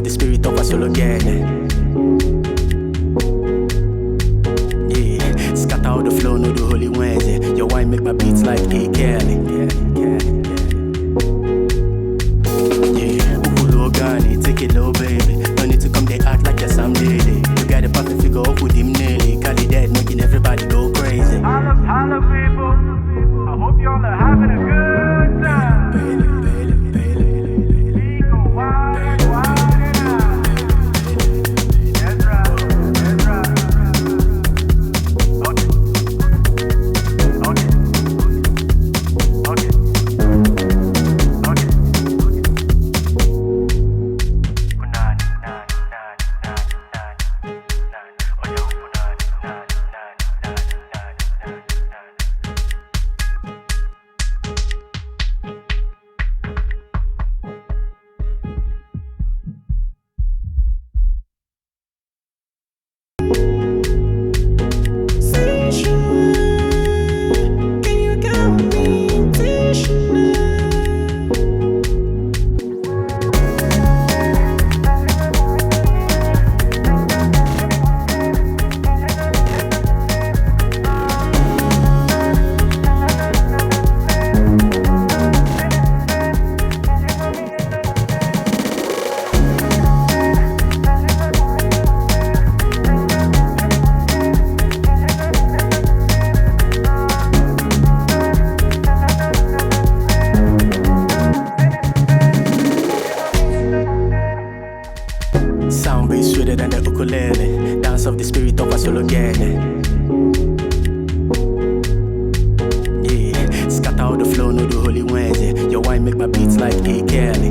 the spirit of a solo girl. Yeah, scatter out the flow, no the holy Wednesday. Your wine make my beats like A. Kelly. Yeah, Ukulu Ogani, take it low, baby. No need to come they act like you're some lady. You got a perfect figure up with him nearly. Cali dead, making everybody go crazy. Hello people, I hope y'all are having a good time. Sound bass sweeter than the ukulele. Dance of the spirit of a solo girl. Yeah, scatter out the flow, no the holy Wednesday. Your wine make my beats like A. Kelly.